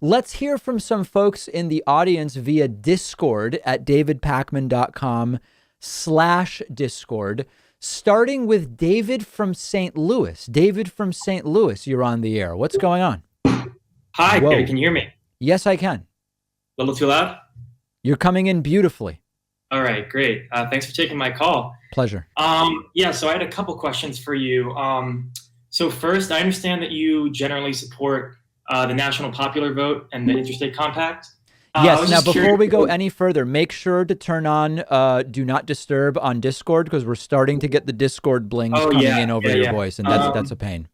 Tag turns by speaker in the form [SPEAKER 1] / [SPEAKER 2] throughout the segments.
[SPEAKER 1] Let's hear from some folks in the audience via Discord at davidpakman.com/Discord, starting with David from St. Louis. David from St. Louis, you're on the air. What's going on?
[SPEAKER 2] Hi,
[SPEAKER 1] Whoa.
[SPEAKER 2] can you hear me?
[SPEAKER 1] Yes, I can.
[SPEAKER 2] A little too loud?
[SPEAKER 1] You're coming in beautifully.
[SPEAKER 2] All right, great. Thanks for taking my call.
[SPEAKER 1] Pleasure.
[SPEAKER 2] Yeah, so I had a couple questions for you. So first, I understand that you generally support the national popular vote and the interstate compact. I
[SPEAKER 1] Yes.
[SPEAKER 2] was
[SPEAKER 1] Now,
[SPEAKER 2] just
[SPEAKER 1] before
[SPEAKER 2] curious.
[SPEAKER 1] we go any further, make sure to turn on Do Not Disturb on Discord because we're starting to get the Discord blings
[SPEAKER 2] Oh
[SPEAKER 1] coming
[SPEAKER 2] yeah,
[SPEAKER 1] in over
[SPEAKER 2] yeah,
[SPEAKER 1] your
[SPEAKER 2] yeah.
[SPEAKER 1] voice, and that's a pain.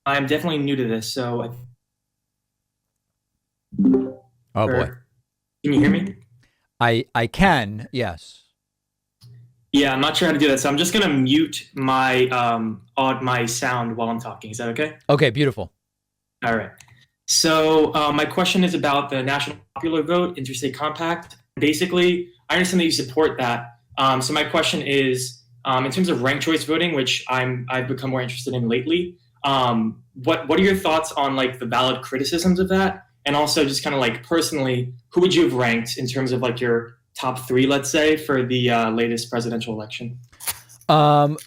[SPEAKER 2] I'm definitely new to this, so
[SPEAKER 1] Oh boy.
[SPEAKER 2] can you hear me?
[SPEAKER 1] I can, yes.
[SPEAKER 2] Yeah, I'm not sure how to do that, so I'm just gonna mute my sound while I'm talking. Is that okay?
[SPEAKER 1] Okay, beautiful.
[SPEAKER 2] All right. So my question is about the national popular vote, interstate compact. Basically, I understand that you support that. So my question is, in terms of ranked choice voting, which I've become more interested in lately. What are your thoughts on like the valid criticisms of that, and also just kind of like personally, who would you have ranked in terms of like your top three, let's say, for the latest presidential election?
[SPEAKER 1] Um,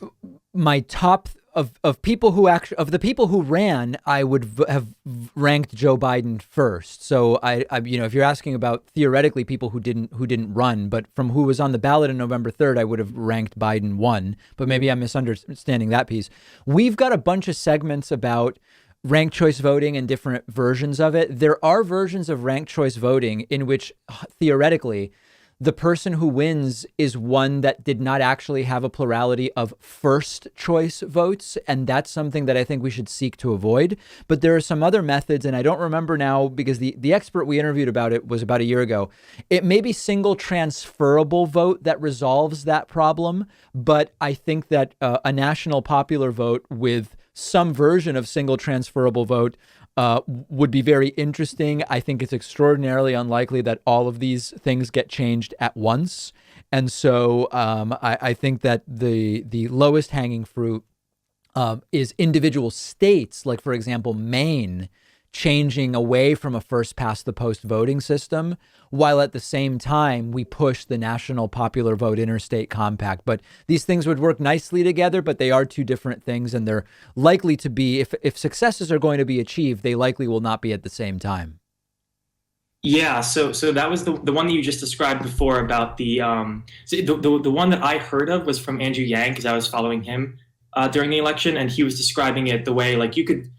[SPEAKER 1] my top of people who of the people who ran, I would have ranked Joe Biden first. So if you're asking about theoretically people who didn't run, but from who was on the ballot on November 3rd, I would have ranked Biden one. But maybe I'm misunderstanding that piece. We've got a bunch of segments about ranked choice voting and different versions of it. There are versions of ranked choice voting in which theoretically the person who wins is one that did not actually have a plurality of first choice votes. And that's something that I think we should seek to avoid. But there are some other methods, and I don't remember now because the expert we interviewed about it was about a year ago. It may be single transferable vote that resolves that problem. But I think that a national popular vote with some version of single transferable vote would be very interesting. I think it's extraordinarily unlikely that all of these things get changed at once. And so I think that the lowest hanging fruit is individual states, like, for example, Maine, changing away from a first past the post voting system, while at the same time we push the national popular vote interstate compact. But these things would work nicely together, but they are two different things. And they're likely to be, if successes are going to be achieved, they likely will not be at the same time.
[SPEAKER 2] Yeah, so that was the one that you just described before about the one that I heard of was from Andrew Yang because I was following him during the election, and he was describing it the way like you could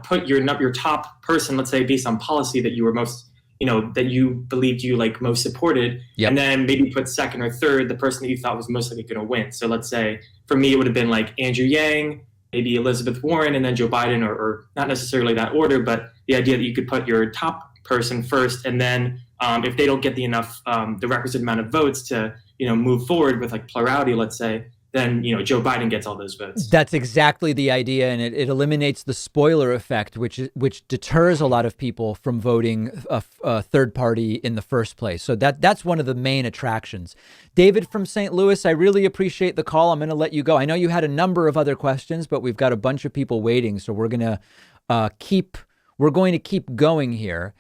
[SPEAKER 2] put your top person, let's say based on policy that you were most that you believed you like most supported,
[SPEAKER 1] Yep.
[SPEAKER 2] and then maybe put second or third the person that you thought was most likely going to win. So let's say for me it would have been like Andrew Yang, maybe Elizabeth Warren, and then Joe Biden, or not necessarily that order, but the idea that you could put your top person first, and then if they don't get the requisite amount of votes to move forward with like plurality, let's say, then Joe Biden gets all those votes.
[SPEAKER 1] That's exactly the idea, and it eliminates the spoiler effect, which deters a lot of people from voting a third party in the first place. So that's one of the main attractions. David from St. Louis, I really appreciate the call. I'm going to let you go. I know you had a number of other questions, but we've got a bunch of people waiting, so we're going to keep going here.